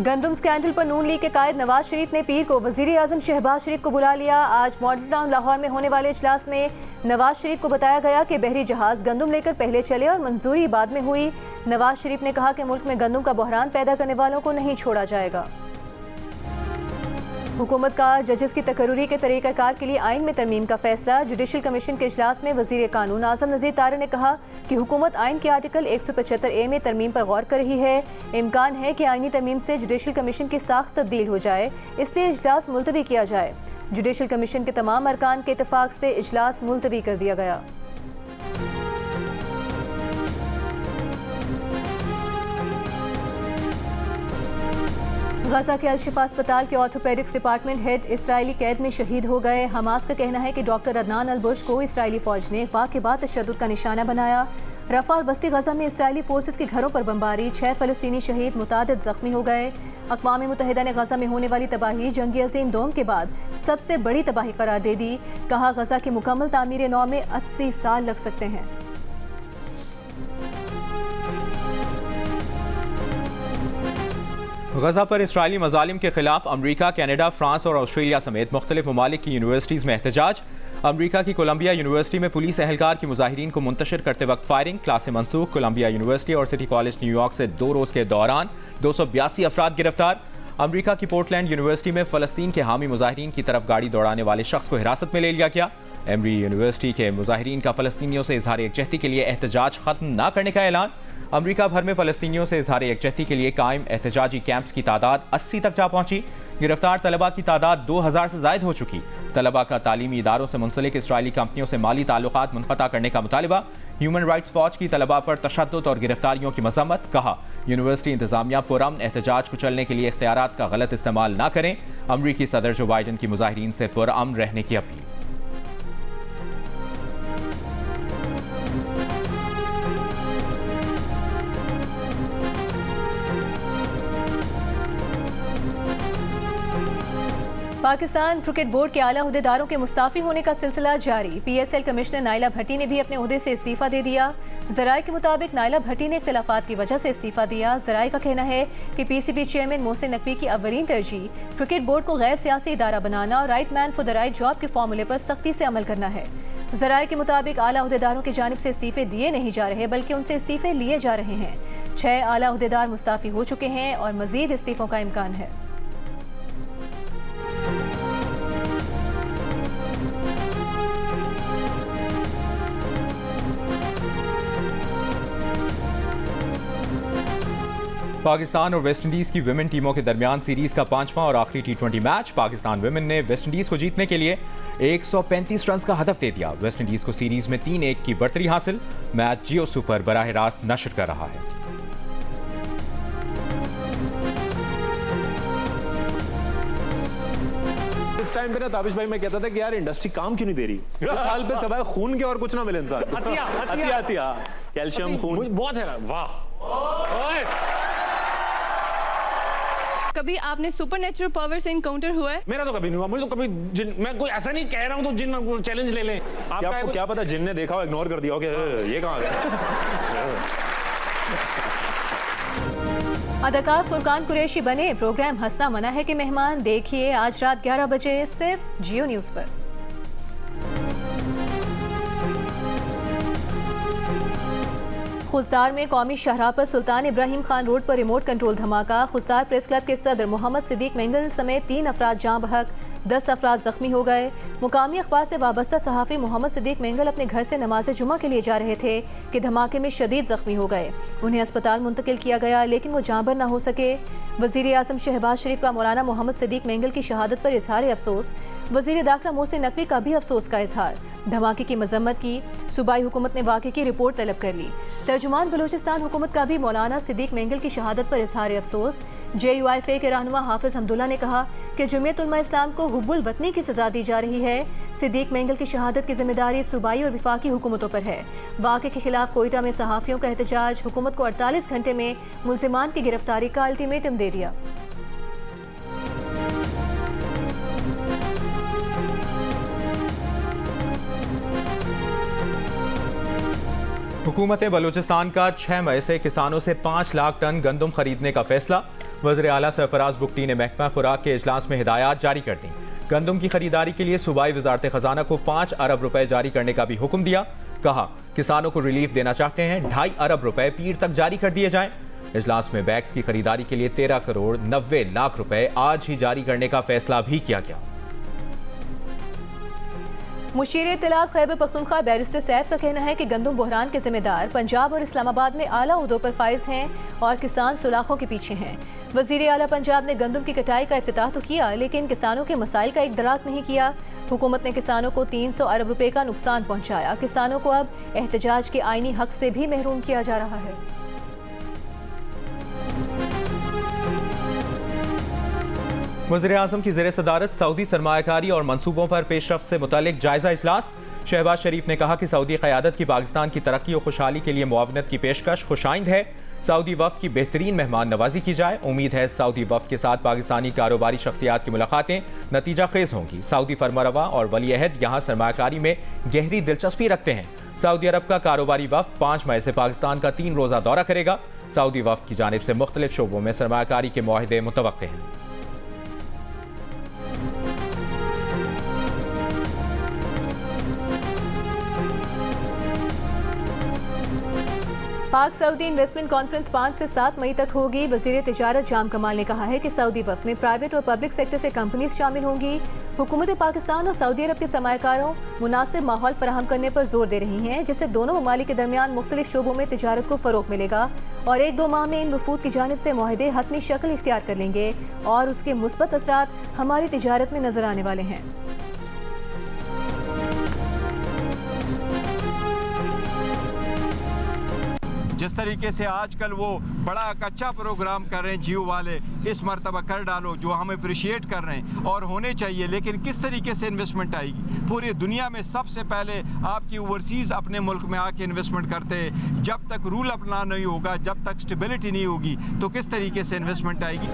गंदम स्कैंडल पर नून लीग के कायद नवाज शरीफ ने पीर को वजीर आजम शहबाज शरीफ को बुला लिया। आज मॉडल टाउन लाहौर में होने वाले इजलास में नवाज शरीफ को बताया गया कि बहरी जहाज गंदम लेकर पहले चले और मंजूरी बाद में हुई। नवाज शरीफ ने कहा कि मुल्क में गंदम का बहरान पैदा करने वालों को नहीं छोड़ा जाएगा। हुकूमत का जजेस की तकर्रुरी के तरीक़ाकार के लिए आइन में तरमीम का फैसला। जुडिशल कमीशन के इजलास में वजीर कानून आज़म नज़ीर तारिक ने कहा कि हुकूमत आइन के आर्टिकल 175A में तरमीम पर गौर कर रही है। इम्कान है कि आइनी तरमीम से जुडिशल कमीशन की साख्त तब्दील हो जाए, इसलिए इजलास मुलतवी किया जाए। जुडिशल कमीशन के तमाम अरकान के इत्तेफाक से इजलास मुलतवी कर दिया गया। गजा के अल-शिफा अस्पताल के ऑर्थोपेडिक्स डिपार्टमेंट हेड इसराइली कैद में शहीद हो गए। हमास का कहना है कि डॉक्टर अदनान अल-बुश को इसराइली फौज ने अगवा के बाद तशद्दुद का निशाना बनाया। रफा और वस्ती गजा में इसराइली फोर्सेस के घरों पर बमबारी, 6 फ़लस्तीनी शहीद, मुतादिद जख्मी हो गए। अक़वाम मुत्तहिदा ने गजा में होने वाली तबाही जंग अज़ीम दोम के बाद सबसे बड़ी तबाही करार दे दी। कहा गजा की मुकम्मल तामीर नौ में 80 साल लग सकते हैं। गजा पर इसराइली मजालिम के खिलाफ अमरीका, कनाडा, फ्रांस और ऑस्ट्रेलिया समेत मुख्तलिफ ममालिक की यूनिवर्सिटीज़ में एहतजाज। अमरीका की कोलंबिया यूनिवर्सिटी में पुलिस एहलकार की मुजाहिरीन को मुंतशिर करते वक्त फायरिंग, क्लासें मनसूख। कोलंबिया यूनिवर्सिटी और सिटी कॉलेज न्यूयॉर्क से 2 रोज़ के दौरान 282 अफराद गिरफ्तार। अमरीका की पोर्टलैंड यूनिवर्सिटी में फ़लस्तीन के हामी मुजाहिरीन की तरफ गाड़ी दौड़ाने वाले शख्स को हिरासत में ले लिया गया। एमरी यूनिवर्सिटी के मुजाहिरीन का फ़लस्तीनियों से इजहार यकजहती के लिए एहतजाज ख़त्म न करने का ऐलान। अमरीका भर में फ़लस्तीनियों से इजहार यकजहती के लिए कायम एहतजाजी कैंप्स की तादाद 80 तक जा पहुंची। गिरफ्तार तलबा की तादाद 2000 से ज़ायद हो चुकी। तलबा का तालीमी इदारों से मुंसलिक इसराइली कंपनियों से माली ताल्लुकात मुनक़ता करने का मुतालिबा। ह्यूमन राइट्स वॉच की तलबा पर तशद्दुद और गिरफ्तारियों की मज़म्मत। कहा यूनिवर्सिटी इंतजामिया पुरअमन एहतजाज को चलने के लिए इख्तियारात का गलत इस्तेमाल न करें। अमरीकी सदर जो बाइडन की मुजाहिरीन से पुरअमन रहने की अपील। पाकिस्तान क्रिकेट बोर्ड के आला अहदेदारों के मुस्ताफी होने का सिलसिला जारी। PSL कमिश्नर नाइला भट्टी ने भी अपने ओहदे से इस्तीफा दे दिया। ज़राए के मुताबिक नाइला भट्टी ने इख्तिलाफात की वजह से इस्तीफा दिया। ज़राए का कहना है कि PCB चेयरमैन मोहसिन नकवी की अव्वलीन तरजीह क्रिकेट बोर्ड को गैर सियासी इदारा बनाना और right man for the right job के फॉर्मूले पर सख्ती से अमल करना है। ज़राए के मुताबिक आला अहदेदारों की जानिब से इस्तीफे दिए नहीं जा रहे बल्कि उनसे इस्तीफे लिए जा रहे हैं। 6 आला अहदेदार मुस्ताफी हो चुके हैं और मजीद इस्तीफों का इम्कान है। पाकिस्तान और वेस्टइंडीज़ की विमेन टीमों के दरमियान सीरीज़ का 5वां और आखिरी T20 मैच। पाकिस्तान विमेन ने वेस्टइंडीज़ को जीतने के लिए 135 रन का हदफ दे दिया। वेस्टइंडीज़ को सीरीज़ में 3-1 की बढ़तरी हासिल। मैच जियो सुपर बराह रास्त नशर कर रहा है। इस टाइम पे ना ताबिश भाई मैं कहता था कि यार इंडस्ट्री काम क्यों नहीं दे रही। इस साल पे सवाए खून के और कुछ ना मिले इंसान। हतिया कैल्शियम खून बहुत है। वाह। कभी आपने सुपरनेचुरल पावर से इनकाउंटर हुआ है? मेरा तो कभी नहीं हुआ। मुझे तो कभी जिन, मैं कोई ऐसा नहीं कह रहा हूँ तो जिन चैलेंज ले लें। आपको क्या पता जिन ने देखा हो इग्नोर कर दिया हो कि ये कहाँ गया। अदाकार फुरकान कुरैशी बने। प्रोग्राम हंसना मना है कि मेहमान देखिए आज रात 11 बजे सिर्फ जियो न्यूज़ पर। खुजदार में कौमी शाहराह पर सुल्तान इब्राहिम खान रोड पर रिमोट कंट्रोल धमाका। खुजदार प्रेस क्लब के सदर मोहम्मद सिद्दीक मेंगल समेत 3 अफराद जाँ बहक, 10 अफराद जख्मी हो गए। मुकामी अखबार से वाबस्ता सहाफ़ी मोहम्मद सिद्दीक मेंगल अपने घर से नमाज जुमा के लिए जा रहे थे कि धमाके में शदीद जख्मी हो गए। उन्हें अस्पताल मुंतकिल किया गया लेकिन वो जाँबर न हो सके। वज़ीर आज़म शहबाज शरीफ का मौलाना मोहम्मद सिद्दीक मेंगल की शहादत पर इजहार अफसोस। वज़ीर दाखिला मोहसिन नकवी का भी अफसोस का इजहार। धमाके की मजम्मत की। सूबाई हुकूमत ने वाक़े की रिपोर्ट तलब कर ली। तर्जुमान बलूचिस्तान हुकूमत का भी मौलाना सिद्दीक मेंगल की शहादत पर इजहार अफसोस। JUIFA के रहनुमा हाफिज हमदुल्ला ने कहा कि जमीयत उलमा इस्लाम को हुब्बुल वतनी की सजा दी जा रही है। सिद्दीक मेंगल की शहादत की जिम्मेदारी सूबाई और विफाकी हुकूमतों पर है। वाक़े के खिलाफ कोयटा में सहाफ़ियों का एहतजाज। हुकूमत को 48 घंटे में मुल्ज़िमान की गिरफ्तारी का अल्टीमेटम दे दिया। हुकूमत बलूचिस्तान का 6 मई से किसानों से 5 लाख टन गंदम खरीदने का फैसला। वज़ीर आला सरफराज बुगटी ने महकमा खुराक के इजलास में हिदायत जारी कर दी। गंदम की खरीदारी के लिए सूबाई वजारत खजाना को 5 अरब रुपए जारी करने का भी हुक्म दिया। कहा किसानों को रिलीफ देना चाहते हैं, 2.5 अरब रुपए पीर तक जारी कर दिए जाएं। इजलास में बैग्स की खरीदारी के लिए 13 करोड़ 90 लाख रुपए आज ही जारी करने का फैसला भी किया गया। मुशीर इत्तलात खैबर पख्तूनख्वा बैरिस्टर सैफ का कहना है कि गंदम बहरान के जिम्मेदार पंजाब और इस्लामाबाद में आला उहदों पर फाइज हैं और किसान सुलाखों के पीछे हैं। वजीर आला पंजाब ने गंदम की कटाई का इफ्तिताह तो किया, लेकिन किसानों के मसाइल का इकदराक नहीं किया। हुकूमत ने किसानों को 300 अरब रुपए का नुकसान पहुंचाया। किसानों को अब एहतजाज के आईनी हक से भी महरूम किया जा रहा है। वज़ीर आज़म की ज़ेर सदारत सऊदी सरमायाकारी और मनसूबों पर पेशरफ्त से मुतालिक जायजा इजलास। शहबाज शरीफ ने कहा कि सऊदी क़यादत की पाकिस्तान की तरक्की और खुशहाली के लिए मुआवनत की पेशकश खुशाइंद है। सऊदी वफ़द की बेहतरीन मेहमान नवाजी की जाए। उम्मीद है सऊदी वफ़द के साथ पाकिस्तानी कारोबारी शख्सियात की मुलाकातें नतीजा खेज होंगी। सऊदी फरमारवा और वली अहद यहाँ सरमायाकारी में गहरी दिलचस्पी रखते हैं। सऊदी अरब का कारोबारी वफ़द 5 मई से पाकिस्तान का 3 रोज़ा दौरा करेगा। सऊदी वफ़द की जानिब से मुख्तलिफ शोबों में सरमायाकारी के मुआहदे मुतवक्के हैं। पाक सऊदी इन्वेस्टमेंट कॉन्फ्रेंस 5 से 7 मई तक होगी। वज़ीर तिजारत जाम कमाल ने कहा है कि सऊदी वफ़द में प्राइवेट और पब्लिक सेक्टर से कंपनीज शामिल होंगी। हुकूमत पाकिस्तान और सऊदी अरब के सरमायाकारों मुनासिब माहौल फराहम करने पर जोर दे रही हैं, जिससे दोनों ममालिक के दरमियान मुख्तलिफ शोबों में तिजारत को फ़रोग मिलेगा और 1-2 माह में इन वफूद की जानिब से मुआहदे हतमी शक्ल इख्तियार कर लेंगे और उसके मुस्बत असरात हमारी तिजारत में नजर आने वाले हैं। जिस तरीके से आजकल वो बड़ा अच्छा प्रोग्राम कर रहे हैं जियो वाले, इस मरतबा कर डालो, जो हम अप्रिशिएट कर रहे हैं और होने चाहिए, लेकिन किस तरीके से इन्वेस्टमेंट आएगी? पूरी दुनिया में सबसे पहले आपकी ओवरसीज़ अपने मुल्क में आके इन्वेस्टमेंट करते हैं। जब तक रूल अपना नहीं होगा, जब तक स्टेबिलिटी नहीं होगी, तो किस तरीके से इन्वेस्टमेंट आएगी?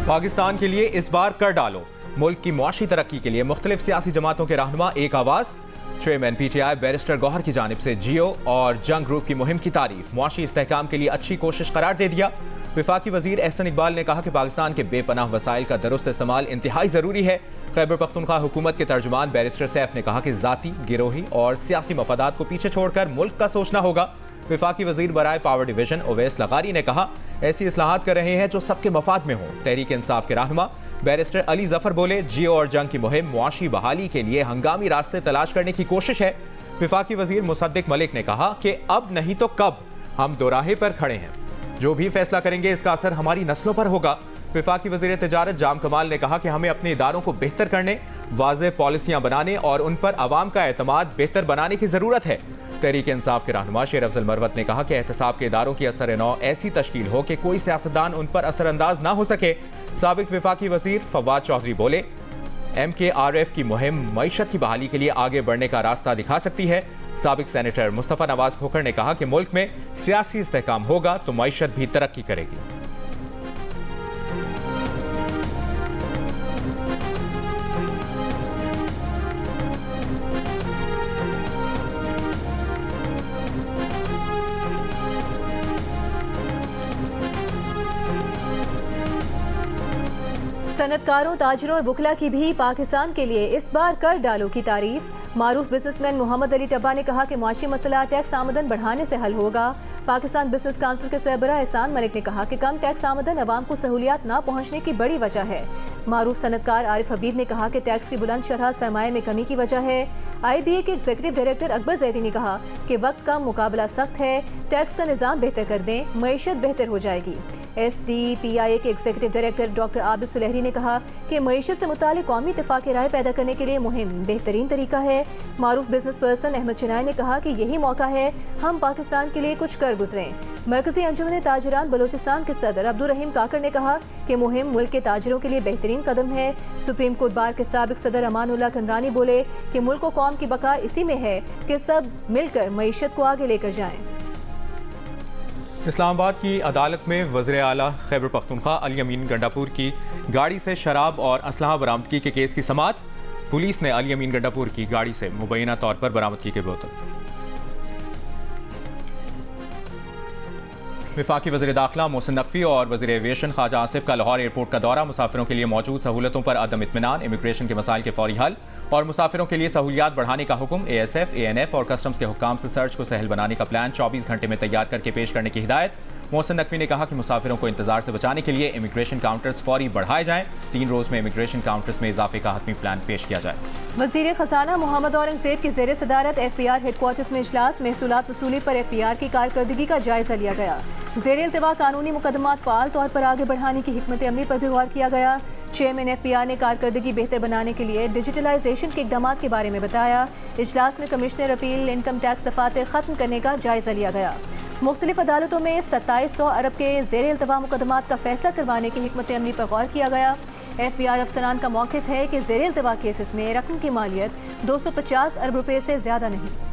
पाकिस्तान के लिए इस बार कर डालो। मुल्क की मुआशी तरक्की के लिए मुख्तलिफ सियासी जमातों के रहनुमा एक आवाज़। चेयरमैन PTI बैरिस्टर गौहर की जानिब से जियो और जंग ग्रुप की मुहिम की तारीफ मुआशी इस्तेहकाम के लिए अच्छी कोशिश करार दे दिया। वफाकी वजीर एहसन इकबाल ने कहा कि पाकिस्तान के बेपनाह वसाइल का दुरुस्त इस्तेमाल इंतहाई ज़रूरी है। खैबर पख्तूनख्वा हुकूमत के तर्जुमान बैरिस्टर सैफ ने कहा कि ज़ाती, गिरोही और सियासी मफादात को पीछे छोड़कर मुल्क का सोचना होगा। वफाकी वजीर बराए पावर डिवीजन ओवैस लगारी ने कहा ऐसी इस्लाहात कर रहे हैं जो सबके मफाद में हों। तहरीक इंसाफ के रहनुमा बैरिस्टर अली जफर बोले जियो और जंग की मुहिम मुआशी बहाली के लिए हंगामी रास्ते तलाश करने की कोशिश है। वफाकी वजीर मुसद्दिक मलिक ने कहा कि अब नहीं तो कब हम दोराहे पर खड़े हैं, जो भी फैसला करेंगे इसका असर हमारी नस्लों पर होगा। वफाकी वजीर तिजारत जाम कमाल ने कहा कि हमें अपने इदारों को बेहतर करने, वाज़ेह पॉलिसियाँ बनाने और उन पर आवाम का एतमाद बेहतर बनाने की ज़रूरत है। तहरीक इंसाफ के रहनुमा शेर अफजल मरवत ने कहा कि एहतसाब के इदारों की असर नौ ऐसी तश्कील हो कि कोई सियासतदान उन पर असरअंदाज ना हो सके। साबिक वफाकी वजीर फवाद चौधरी बोले MKRF की मुहिम मईशत की बहाली के लिए आगे बढ़ने का रास्ता दिखा सकती है। साबिक सेनेटर मुस्तफ़ा नवाज खोखर ने कहा कि मुल्क में सियासी इस्तेहकाम होगा तो मईशत भी तरक्की करेगी। सनतकारों, ताजिरों और वकला की भी पाकिस्तान के लिए इस बार कर डालो की तारीफ। मारूफ बिजनेसमैन मोहम्मद अली टब्बा ने कहा कि मुआशी मसला टैक्स आमदन बढ़ाने से हल होगा। पाकिस्तान बिजनेस काउंसिल के सरबराह एहसान मलिक ने कहा कि कम टैक्स आमदन अवाम को सहूलियात ना पहुँचने की बड़ी वजह है। मारूफ सनतकार आरिफ हबीब ने कहा कि टैक्स की बुलंद शरह सरमाए में कमी की वजह है। IBA के एग्जीक्यूटिव डायरेक्टर अकबर जैदी ने कहा कि वक्त का मुकाबला सख्त है, टैक्स का निज़ाम बेहतर कर दें, मईशत बेहतर हो जाएगी। SDPIA के एग्जीक्यूटिव डायरेक्टर डॉक्टर आबिद सुलेहरी ने कहा कि मईशत से मुतालिक कौमी इत्तेफाक राय पैदा करने के लिए मुहिम बेहतरीन तरीका है। मारूफ बिजनेस पर्सन अहमद चिनाई ने कहा कि यही मौका है हम पाकिस्तान के लिए कुछ कर गुजरें। मरकजी अंजुमन ताजिरान बलोचिस्तान के सदर अब्दुल रहीम काकर ने कहा कि मुहिम मुल्क के ताजिरों के लिए बेहतरीन कदम है। सुप्रीम कोर्ट बार के साबिक सदर अमानुल्लाह कंदरानी बोले कि मुल्क और कौम की बका इसी में है कि सब मिलकर मईशत को आगे लेकर जाएं। इस्लामाबाद की अदालत में वज़ीर आला खैबर पख्तूनख्वा अली अमीन गंडापुर की गाड़ी से शराब और असलहा बरामदगी के केस की समाअत। पुलिस ने अली अमीन गंडापुर की गाड़ी से मुबैना तौर पर बरामदगी की बोतल। वफाकी वज़ीर दाखिला मोहसिन नकवी और वज़ीर एविएशन ख्वाजा आसिफ का लाहौर एयरपोर्ट का दौरा। मुसाफिरों के लिए मौजूद सहूलतों पर अदम इत्मीनान, इमिग्रेशन के मसाइल के फौरी हल और मुसाफिरों के लिए सहूलियात बढ़ाने का हुक्म। ASF, ANF और कस्टम्स के हुक्काम से सर्च को सहल बनाने का प्लान 24 घंटे में तैयार करके पेश करने की हिदायत। मोहसिन नकवी ने कहा कि मुसाफिरों को इंतजार से बचाने के लिए इमिग्रेशन काउंटर्स फौरी बढ़ाए जाएं। 3 रोज में इमिग्रेशन काउंटर्स में इजाफे का हतमी प्लान पेश किया जाए। वज़ीर ख़ज़ाना मोहम्मद औरंगज़ेब की ज़ेर सदारत FPR हेडक्वार्टर्स में इजलास। महसूलात वसूली पर FPR की कारकर्दगी का जायजा लिया गया। ज़ेर इल्तिवा कानूनी मुकदमात फ़ाल तौर पर आगे बढ़ाने की हिकमत अमली पर भी गौर किया गया। चेयरमैन FPR ने कारकर्दगी बेहतर बनाने के लिए डिजिटलाइजेशन के इक़दाम के बारे में बताया। इजलास में कमिश्नर अपील, इनकम टैक्स दफातर ख़त्म करने का जायजा लिया गया। मुख्तलिफ अदालतों में 2700 अरब के ज़ेर इल्तिवा मुकदमात का फैसला करवाने की हिकमत अमली पर गौर किया गया। FPR अफसरान का मौक़िफ़ है कि ज़ेर इल्तिवा केसेस में रकम की मालियत 250 अरब रुपये से ज़्यादा नहीं।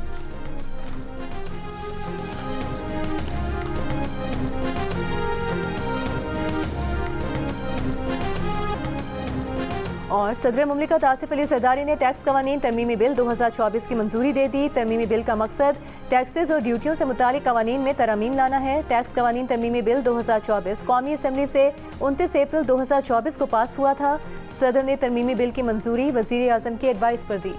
और सदर मुमलिकत आसिफ अली ज़रदारी ने टैक्स कवानीन तरमीमी बिल 2024 की मंजूरी दे दी। तरमीमी बिल का मकसद टैक्सेस और ड्यूटियों से मुतालिक कवानीन में तरमीम लाना है। टैक्स कवानीन तरमीमी बिल 2024 कौमी असम्बली से 29 अप्रैल 2024 को पास हुआ था। सदर ने तरमीमी बिल की मंजूरी वज़ीर आज़म की एडवाइस पर दी।